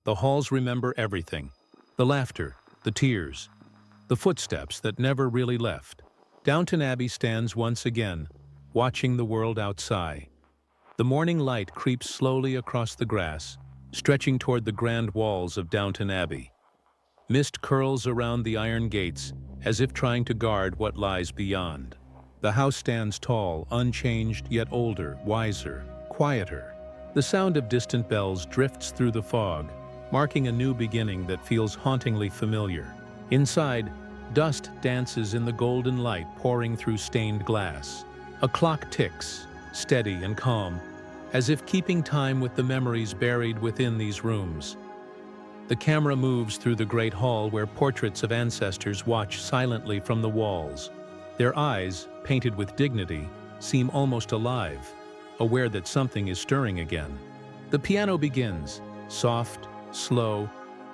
The halls remember everything. The laughter, the tears, the footsteps that never really left. Downton Abbey stands once again, watching the world outside. The morning light creeps slowly across the grass, stretching toward the grand walls of Downton Abbey. Mist curls around the iron gates, as if trying to guard what lies beyond. The house stands tall, unchanged, yet older, wiser, quieter. The sound of distant bells drifts through the fog, marking a new beginning that feels hauntingly familiar. Inside, dust dances in the golden light pouring through stained glass. A clock ticks, steady and calm, as if keeping time with the memories buried within these rooms. The camera moves through the great hall where portraits of ancestors watch silently from the walls. Their eyes, painted with dignity, seem almost alive, aware that something is stirring again. The piano begins, soft, slow,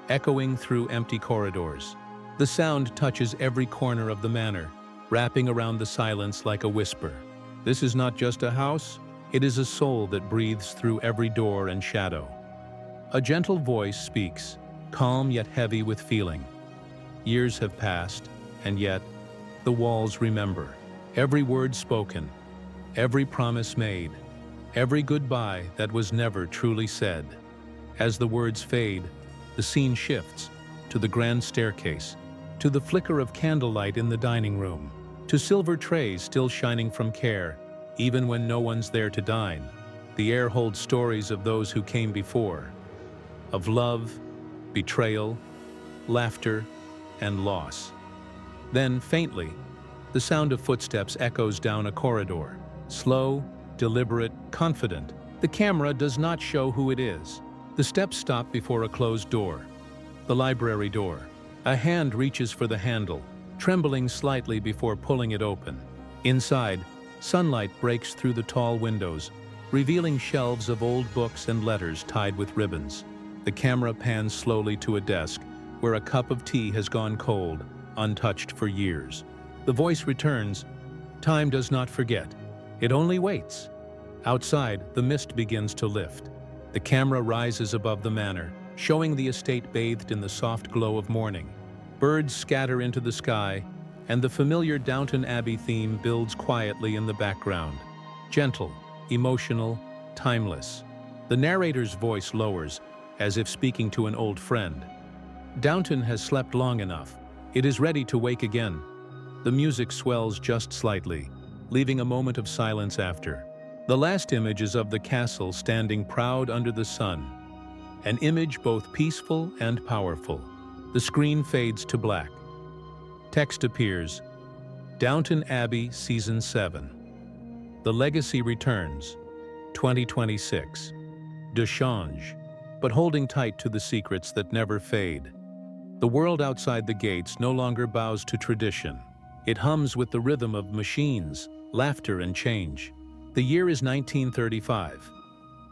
echoing through empty corridors. The sound touches every corner of the manor, wrapping around the silence like a whisper. This is not just a house, it is a soul that breathes through every door and shadow. A gentle voice speaks, calm yet heavy with feeling. Years have passed, and yet, the walls remember. Every word spoken, every promise made, every goodbye that was never truly said. As the words fade, the scene shifts to the grand staircase, to the flicker of candlelight in the dining room, to silver trays still shining from care, even when no one's there to dine. The air holds stories of those who came before, of love, betrayal, laughter, and loss. Then, faintly, the sound of footsteps echoes down a corridor. Slow, deliberate, confident. The camera does not show who it is. The steps stop before a closed door. The library door. A hand reaches for the handle, trembling slightly before pulling it open. Inside, sunlight breaks through the tall windows, revealing shelves of old books and letters tied with ribbons. The camera pans slowly to a desk where a cup of tea has gone cold, untouched for years. The voice returns, "Time does not forget. It only waits." Outside, the mist begins to lift. The camera rises above the manor, showing the estate bathed in the soft glow of morning. Birds scatter into the sky, and the familiar Downton Abbey theme builds quietly in the background. Gentle, emotional, timeless. The narrator's voice lowers, as if speaking to an old friend. Downton has slept long enough. It is ready to wake again. The music swells just slightly, leaving a moment of silence after. The last image is of the castle standing proud under the sun, an image both peaceful and powerful. The screen fades to black. Text appears, Downton Abbey Season 7. The Legacy returns, 2026. De change, but holding tight to the secrets that never fade. The world outside the gates no longer bows to tradition. It hums with the rhythm of machines, laughter, and change. The year is 1935.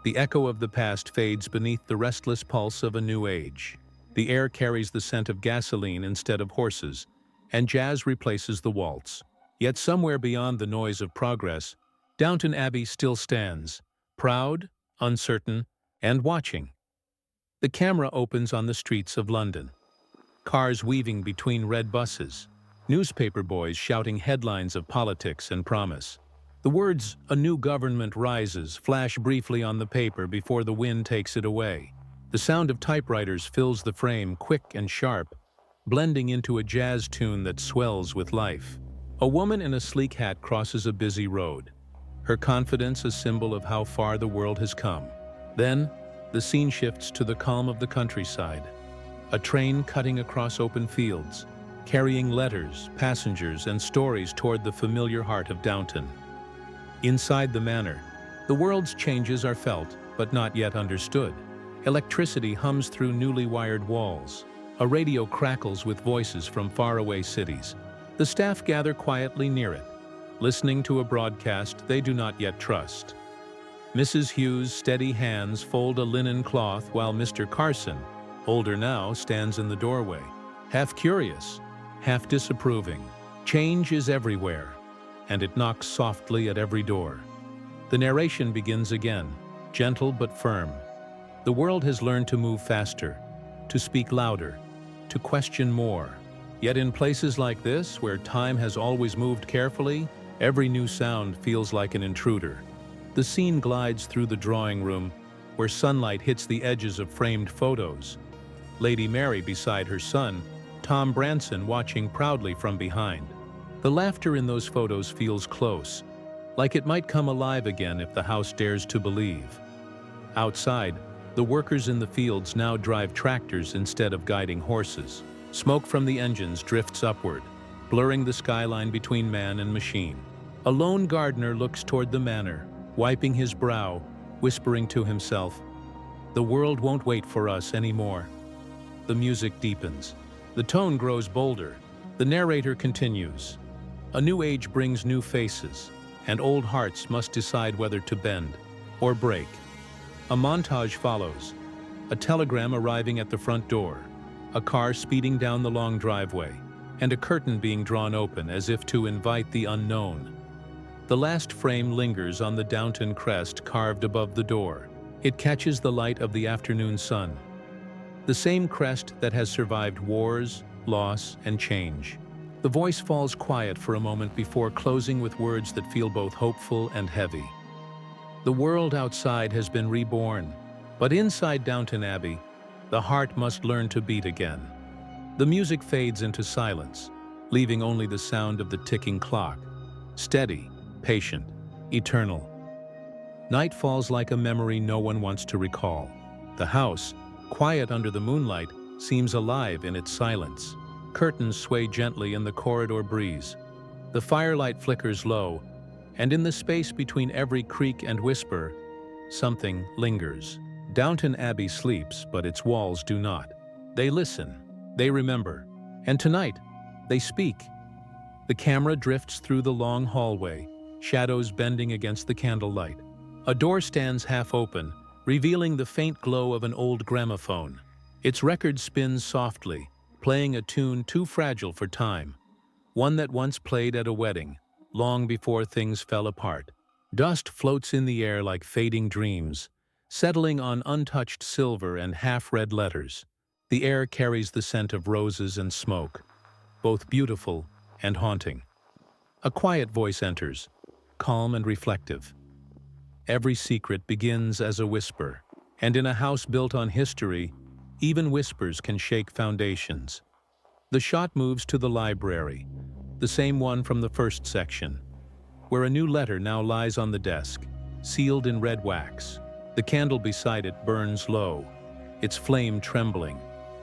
The echo of the past fades beneath the restless pulse of a new age. The air carries the scent of gasoline instead of horses, and jazz replaces the waltz. Yet somewhere beyond the noise of progress, Downton Abbey still stands, proud, uncertain, and watching. The camera opens on the streets of London. Cars weaving between red buses, newspaper boys shouting headlines of politics and promise. The words, "A new government rises," flash briefly on the paper before the wind takes it away. The sound of typewriters fills the frame, quick and sharp, blending into a jazz tune that swells with life. A woman in a sleek hat crosses a busy road, her confidence a symbol of how far the world has come. Then, the scene shifts to the calm of the countryside. A train cutting across open fields, carrying letters, passengers, and stories toward the familiar heart of Downton. Inside the manor, the world's changes are felt, but not yet understood. Electricity hums through newly wired walls. A radio crackles with voices from faraway cities. The staff gather quietly near it, listening to a broadcast they do not yet trust. Mrs. Hughes' steady hands fold a linen cloth while Mr. Carson, older now, stands in the doorway, half curious, half disapproving. Change is everywhere, and it knocks softly at every door. The narration begins again, gentle but firm. The world has learned to move faster, to speak louder, to question more. Yet in places like this, where time has always moved carefully, every new sound feels like an intruder. The scene glides through the drawing room, where sunlight hits the edges of framed photos. Lady Mary beside her son, Tom Branson watching proudly from behind. The laughter in those photos feels close, like it might come alive again if the house dares to believe. Outside, the workers in the fields now drive tractors instead of guiding horses. Smoke from the engines drifts upward, blurring the skyline between man and machine. A lone gardener looks toward the manor, wiping his brow, whispering to himself, "The world won't wait for us anymore." The music deepens. The tone grows bolder. The narrator continues. A new age brings new faces, and old hearts must decide whether to bend or break. A montage follows. A telegram arriving at the front door, a car speeding down the long driveway, and a curtain being drawn open as if to invite the unknown. The last frame lingers on the Downton crest carved above the door. It catches the light of the afternoon sun. The same crest that has survived wars, loss, and change. The voice falls quiet for a moment before closing with words that feel both hopeful and heavy. The world outside has been reborn, but inside Downton Abbey, the heart must learn to beat again. The music fades into silence, leaving only the sound of the ticking clock, steady, patient, eternal. Night falls like a memory no one wants to recall. The house, quiet under the moonlight, seems alive in its silence. Curtains sway gently in the corridor breeze. The firelight flickers low, and in the space between every creak and whisper, something lingers. Downton Abbey sleeps, but its walls do not. They listen, they remember, and tonight, they speak. The camera drifts through the long hallway, shadows bending against the candlelight. A door stands half open, revealing the faint glow of an old gramophone. Its record spins softly, playing a tune too fragile for time, one that once played at a wedding, long before things fell apart. Dust floats in the air like fading dreams, settling on untouched silver and half-read letters. The air carries the scent of roses and smoke, both beautiful and haunting. A quiet voice enters, calm and reflective. Every secret begins as a whisper, and in a house built on history, even whispers can shake foundations. The shot moves to the library, the same one from the first section, where a new letter now lies on the desk, sealed in red wax. The candle beside it burns low, its flame trembling,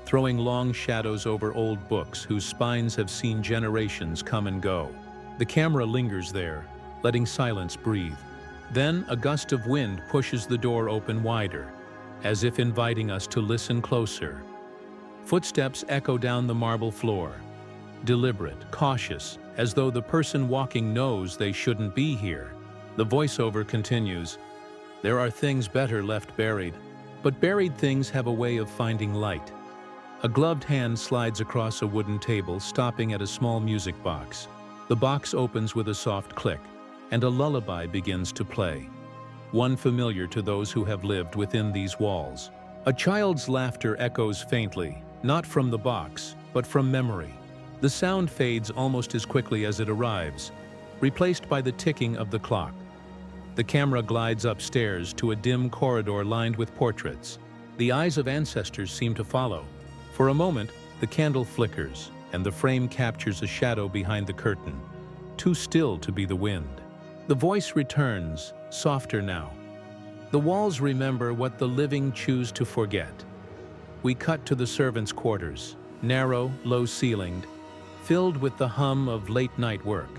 throwing long shadows over old books whose spines have seen generations come and go. The camera lingers there, letting silence breathe. Then a gust of wind pushes the door open wider, as if inviting us to listen closer. Footsteps echo down the marble floor, deliberate, cautious, as though the person walking knows they shouldn't be here. The voiceover continues, "There are things better left buried, but buried things have a way of finding light." A gloved hand slides across a wooden table, stopping at a small music box. The box opens with a soft click, and a lullaby begins to play, one familiar to those who have lived within these walls. A child's laughter echoes faintly, not from the box, but from memory. The sound fades almost as quickly as it arrives, replaced by the ticking of the clock. The camera glides upstairs to a dim corridor lined with portraits. The eyes of ancestors seem to follow. For a moment, the candle flickers, and the frame captures a shadow behind the curtain, too still to be the wind. The voice returns, softer now. The walls remember what the living choose to forget. We cut to the servants' quarters, narrow, low-ceilinged, filled with the hum of late-night work.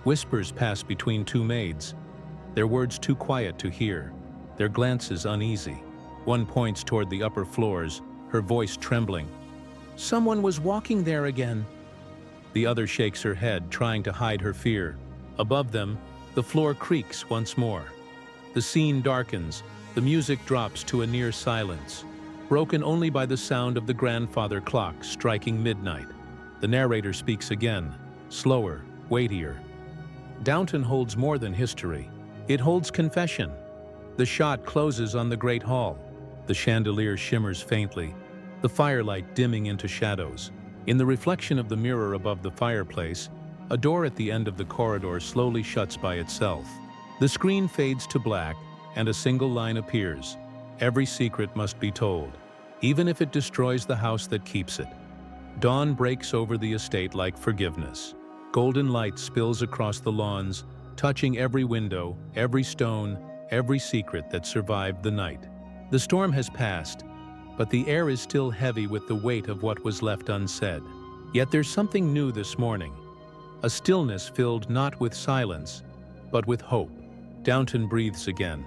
Whispers pass between two maids, their words too quiet to hear, their glances uneasy. One points toward the upper floors, her voice trembling. "Someone was walking there again." The other shakes her head, trying to hide her fear. Above them, the floor creaks once more. The scene darkens, the music drops to a near silence, broken only by the sound of the grandfather clock striking midnight. The narrator speaks again, slower, weightier. Downton holds more than history. It holds confession. The shot closes on the great hall. The chandelier shimmers faintly, the firelight dimming into shadows. In the reflection of the mirror above the fireplace, a door at the end of the corridor slowly shuts by itself. The screen fades to black, and a single line appears. Every secret must be told, even if it destroys the house that keeps it. Dawn breaks over the estate like forgiveness. Golden light spills across the lawns, touching every window, every stone, every secret that survived the night. The storm has passed, but the air is still heavy with the weight of what was left unsaid. Yet there's something new this morning. A stillness filled not with silence, but with hope. Downton breathes again.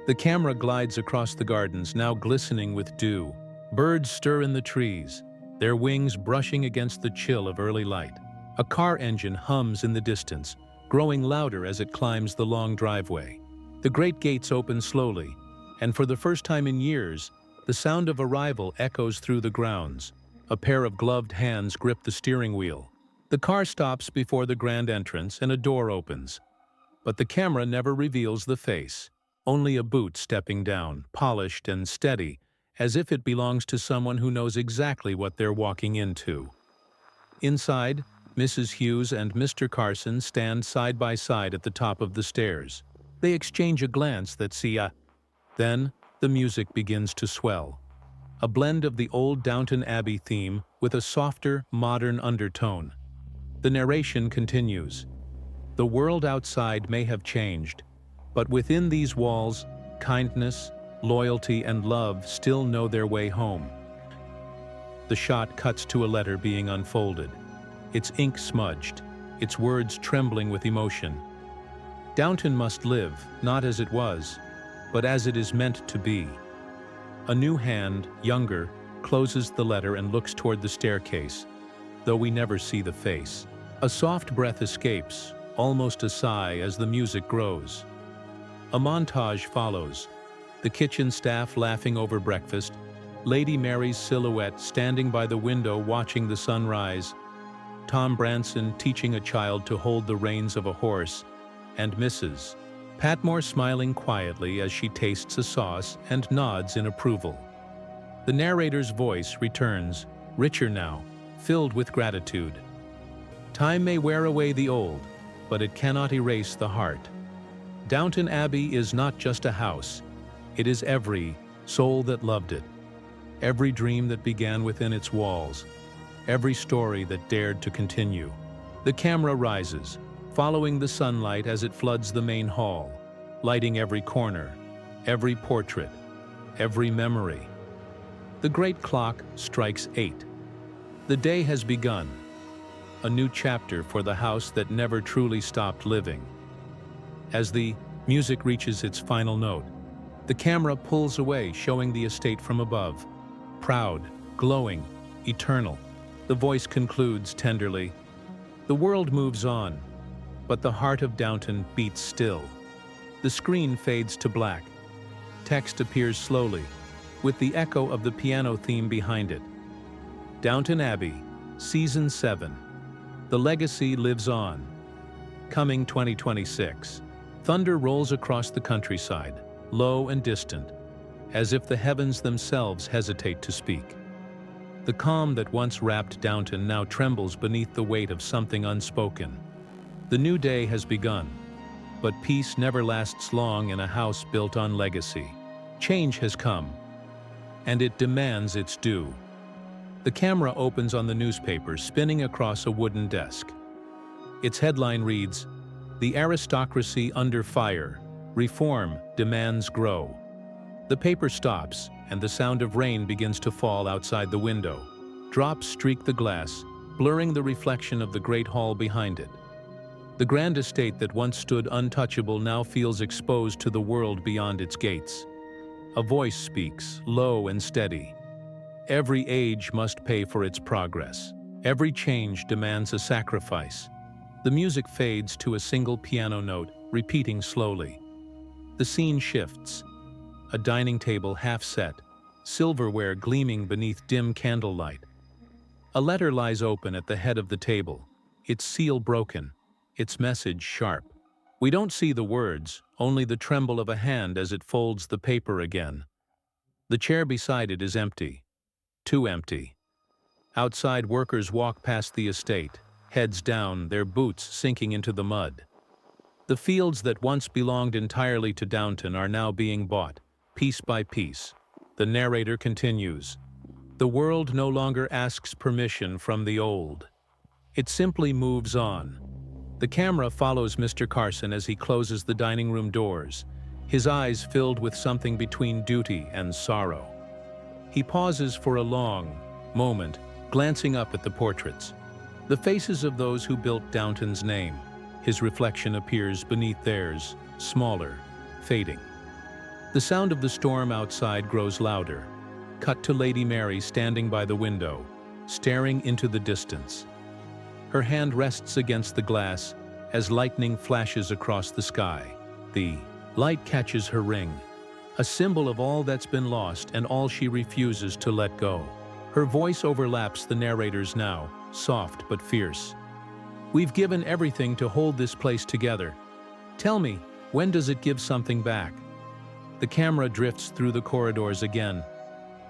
The camera glides across the gardens, now glistening with dew. Birds stir in the trees, their wings brushing against the chill of early light. A car engine hums in the distance, growing louder as it climbs the long driveway. The great gates open slowly, and for the first time in years, the sound of arrival echoes through the grounds. A pair of gloved hands grip the steering wheel. The car stops before the grand entrance and a door opens. But the camera never reveals the face, only a boot stepping down, polished and steady, as if it belongs to someone who knows exactly what they're walking into. Inside, Mrs. Hughes and Mr. Carson stand side by side at the top of the stairs. They exchange a glance that Then, the music begins to swell. A blend of the old Downton Abbey theme with a softer, modern undertone. The narration continues. The world outside may have changed, but within these walls, kindness, loyalty, and love still know their way home. The shot cuts to a letter being unfolded, its ink smudged, its words trembling with emotion. Downton must live, not as it was, but as it is meant to be. A new hand, younger, closes the letter and looks toward the staircase, though we never see the face. A soft breath escapes, almost a sigh as the music grows. A montage follows, the kitchen staff laughing over breakfast, Lady Mary's silhouette standing by the window watching the sun rise, Tom Branson teaching a child to hold the reins of a horse, and Mrs. Patmore smiling quietly as she tastes a sauce and nods in approval. The narrator's voice returns, richer now, filled with gratitude. Time may wear away the old, but it cannot erase the heart. Downton Abbey is not just a house, it is every soul that loved it, every dream that began within its walls, every story that dared to continue. The camera rises, following the sunlight as it floods the main hall, lighting every corner, every portrait, every memory. The great clock strikes 8. The day has begun, a new chapter for the house that never truly stopped living. As the music reaches its final note, the camera pulls away, showing the estate from above. Proud, glowing, eternal. The voice concludes tenderly, "The world moves on, but the heart of Downton beats still." The screen fades to black. Text appears slowly, with the echo of the piano theme behind it. Downton Abbey, Season 7. The legacy lives on. Coming 2026. Thunder rolls across the countryside, low and distant, as if the heavens themselves hesitate to speak. The calm that once wrapped Downton now trembles beneath the weight of something unspoken. The new day has begun, but peace never lasts long in a house built on legacy. Change has come, and it demands its due. The camera opens on the newspaper spinning across a wooden desk. Its headline reads, "The aristocracy under fire. Reform demands grow." The paper stops, and the sound of rain begins to fall outside the window. Drops streak the glass, blurring the reflection of the great hall behind it. The grand estate that once stood untouchable now feels exposed to the world beyond its gates. A voice speaks, low and steady. Every age must pay for its progress. Every change demands a sacrifice. The music fades to a single piano note, repeating slowly. The scene shifts. A dining table half set, silverware gleaming beneath dim candlelight. A letter lies open at the head of the table, its seal broken, its message sharp. We don't see the words, only the tremble of a hand as it folds the paper again. The chair beside it is empty. Too empty. Outside, workers walk past the estate, heads down, their boots sinking into the mud. The fields that once belonged entirely to Downton are now being bought, piece by piece. The narrator continues. The world no longer asks permission from the old. It simply moves on. The camera follows Mr. Carson as he closes the dining room doors, his eyes filled with something between duty and sorrow. He pauses for a long moment, glancing up at the portraits. The faces of those who built Downton's name. His reflection appears beneath theirs, smaller, fading. The sound of the storm outside grows louder. Cut to Lady Mary standing by the window, staring into the distance. Her hand rests against the glass as lightning flashes across the sky. The light catches her ring, a symbol of all that's been lost and all she refuses to let go. Her voice overlaps the narrator's now, soft but fierce. We've given everything to hold this place together. Tell me, when does it give something back? The camera drifts through the corridors again.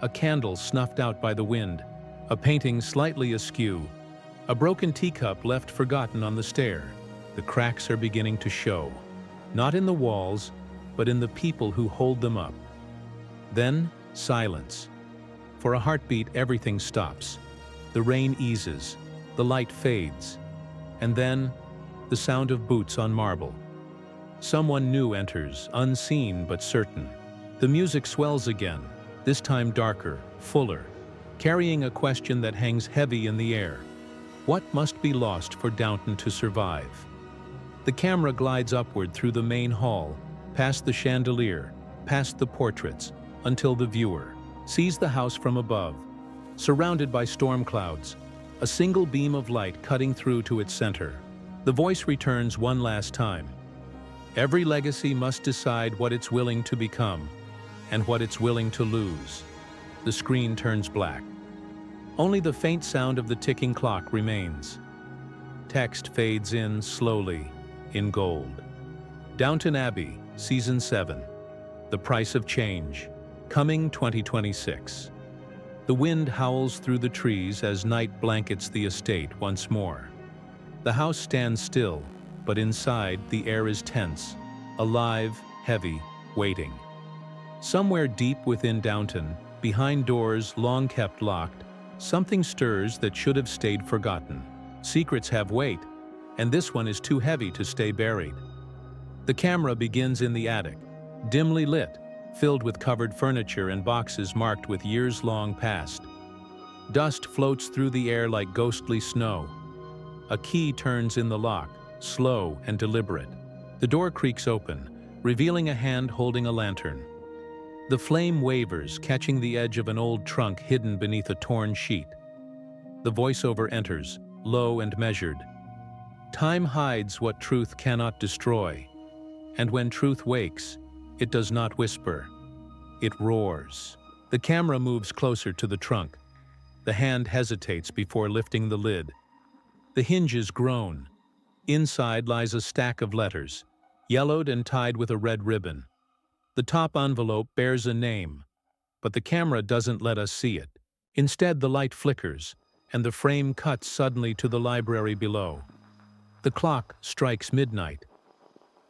A candle snuffed out by the wind, a painting slightly askew, a broken teacup left forgotten on the stair. The cracks are beginning to show, not in the walls, but in the people who hold them up. Then, silence. For a heartbeat, everything stops. The rain eases, the light fades, and then, the sound of boots on marble. Someone new enters, unseen but certain. The music swells again, this time darker, fuller, carrying a question that hangs heavy in the air. What must be lost for Downton to survive? The camera glides upward through the main hall, past the chandelier, past the portraits, until the viewer sees the house from above, surrounded by storm clouds, a single beam of light cutting through to its center. The voice returns one last time. Every legacy must decide what it's willing to become and what it's willing to lose. The screen turns black. Only the faint sound of the ticking clock remains. Text fades in slowly, in gold. Downton Abbey, Season 7. The Price of Change. Coming 2026. The wind howls through the trees as night blankets the estate once more. The house stands still, but inside the air is tense, alive, heavy, waiting. Somewhere deep within Downton, behind doors long kept locked, something stirs that should have stayed forgotten. Secrets have weight, and this one is too heavy to stay buried. The camera begins in the attic, dimly lit, filled with covered furniture and boxes marked with years long past. Dust floats through the air like ghostly snow. A key turns in the lock, slow and deliberate. The door creaks open, revealing a hand holding a lantern. The flame wavers, catching the edge of an old trunk hidden beneath a torn sheet. The voiceover enters, low and measured. Time hides what truth cannot destroy, and when truth wakes, it does not whisper. It roars. The camera moves closer to the trunk. The hand hesitates before lifting the lid. The hinges groan. Inside lies a stack of letters, yellowed and tied with a red ribbon. The top envelope bears a name, but the camera doesn't let us see it. Instead, the light flickers, and the frame cuts suddenly to the library below. The clock strikes midnight.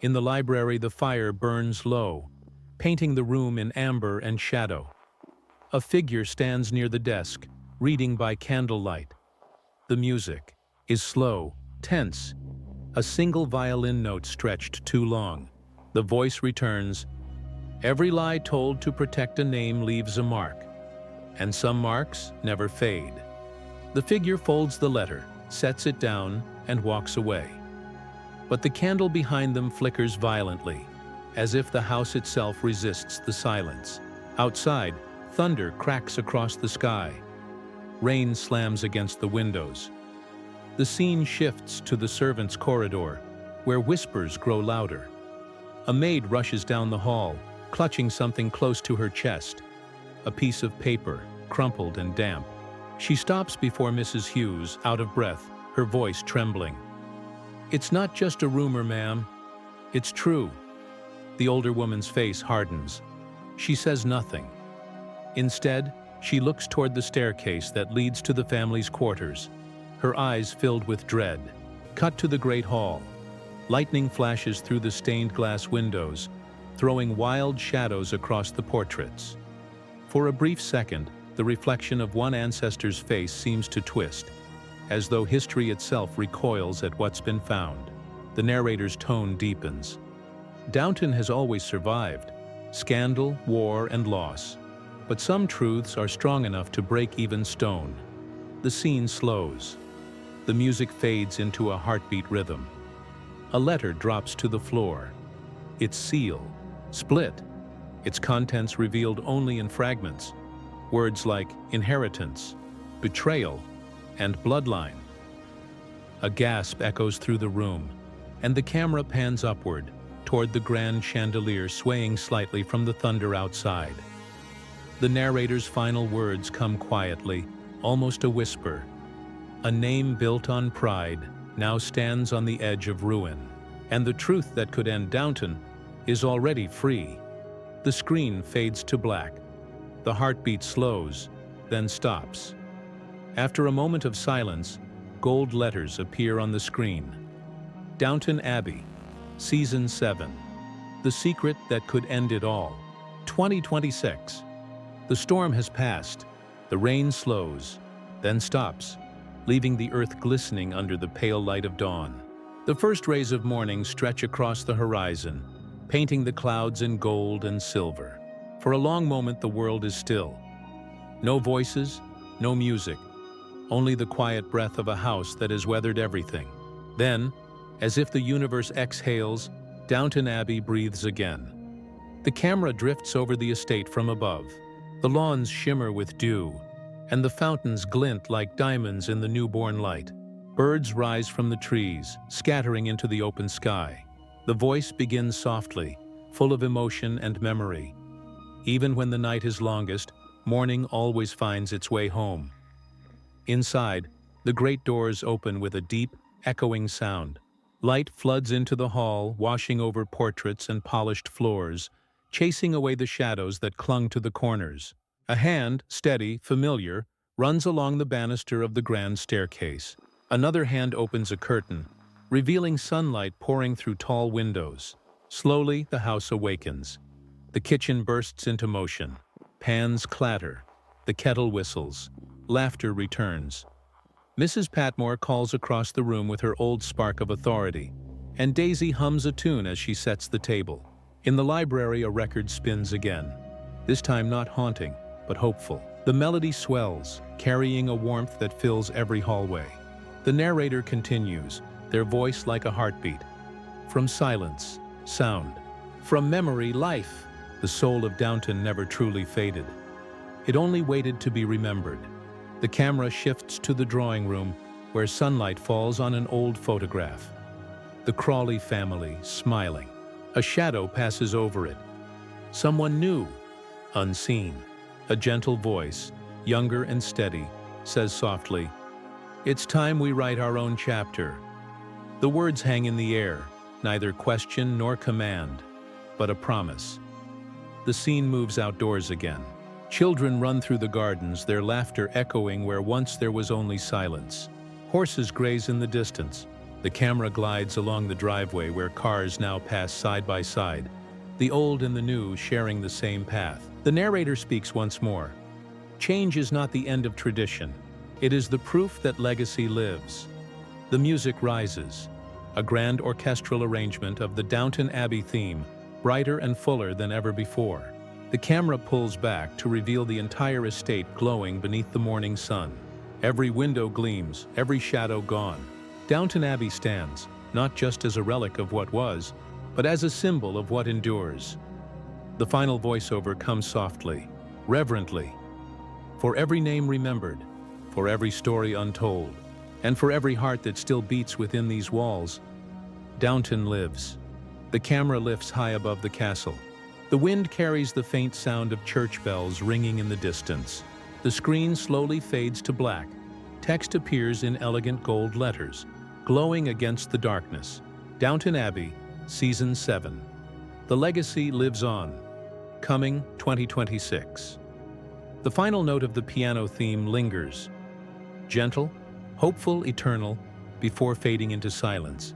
In the library, the fire burns low, painting the room in amber and shadow. A figure stands near the desk, reading by candlelight. The music is slow, tense, a single violin note stretched too long. The voice returns. Every lie told to protect a name leaves a mark, and some marks never fade. The figure folds the letter, sets it down, and walks away. But the candle behind them flickers violently, as if the house itself resists the silence. Outside, thunder cracks across the sky. Rain slams against the windows. The scene shifts to the servants' corridor, where whispers grow louder. A maid rushes down the hall, clutching something close to her chest, a piece of paper, crumpled and damp. She stops before Mrs. Hughes, out of breath, her voice trembling. "It's not just a rumor, ma'am. It's true." The older woman's face hardens. She says nothing. Instead, She looks toward the staircase that leads to the family's quarters, her eyes filled with dread. Cut to the great hall. Lightning flashes through the stained glass windows, throwing wild shadows across the portraits. For a brief second, the reflection of one ancestor's face seems to twist, as though history itself recoils at what's been found. The narrator's tone deepens. Downton has always survived scandal, war, and loss. But some truths are strong enough to break even stone. The scene slows. The music fades into a heartbeat rhythm. A letter drops to the floor. Its seal, split. Its contents revealed only in fragments. Words like inheritance, betrayal, and bloodline. A gasp echoes through the room, and the camera pans upward, toward the grand chandelier swaying slightly from the thunder outside. The narrator's final words come quietly, almost a whisper. A name built on pride now stands on the edge of ruin, and the truth that could end Downton is already free. The screen fades to black. The heartbeat slows, then stops. After a moment of silence, gold letters appear on the screen. Downton Abbey, Season 7. The secret that could end it all. 2026. The storm has passed. The rain slows, then stops, leaving the earth glistening under the pale light of dawn. The first rays of morning stretch across the horizon, painting the clouds in gold and silver. For a long moment, the world is still. No voices, no music, only the quiet breath of a house that has weathered everything. Then, as if the universe exhales, Downton Abbey breathes again. The camera drifts over the estate from above. The lawns shimmer with dew, and the fountains glint like diamonds in the newborn light. Birds rise from the trees, scattering into the open sky. The voice begins softly, full of emotion and memory. Even when the night is longest, morning always finds its way home. Inside, the great doors open with a deep, echoing sound. Light floods into the hall, washing over portraits and polished floors, chasing away the shadows that clung to the corners. A hand, steady, familiar, runs along the banister of the grand staircase. Another hand opens a curtain, revealing sunlight pouring through tall windows. Slowly, the house awakens. The kitchen bursts into motion. Pans clatter. The kettle whistles. Laughter returns. Mrs. Patmore calls across the room with her old spark of authority, and Daisy hums a tune as she sets the table. In the library, a record spins again, this time not haunting, but hopeful. The melody swells, carrying a warmth that fills every hallway. The narrator continues, their voice like a heartbeat. From silence, sound. From memory, life. The soul of Downton never truly faded. It only waited to be remembered. The camera shifts to the drawing room, where sunlight falls on an old photograph. The Crawley family, smiling. A shadow passes over it. Someone new, unseen. A gentle voice, younger and steady, says softly, "It's time we write our own chapter." The words hang in the air, neither question nor command, but a promise. The scene moves outdoors again. Children run through the gardens, their laughter echoing where once there was only silence. Horses graze in the distance. The camera glides along the driveway where cars now pass side by side, the old and the new sharing the same path. The narrator speaks once more. Change is not the end of tradition. It is the proof that legacy lives. The music rises, a grand orchestral arrangement of the Downton Abbey theme, brighter and fuller than ever before. The camera pulls back to reveal the entire estate glowing beneath the morning sun. Every window gleams, every shadow gone. Downton Abbey stands, not just as a relic of what was, but as a symbol of what endures. The final voiceover comes softly, reverently. For every name remembered, for every story untold, and for every heart that still beats within these walls, Downton lives. The camera lifts high above the castle. The wind carries the faint sound of church bells ringing in the distance. The screen slowly fades to black. Text appears in elegant gold letters, glowing against the darkness. Downton Abbey, Season 7. The legacy lives on. Coming 2026. The final note of the piano theme lingers, gentle, hopeful, eternal, before fading into silence.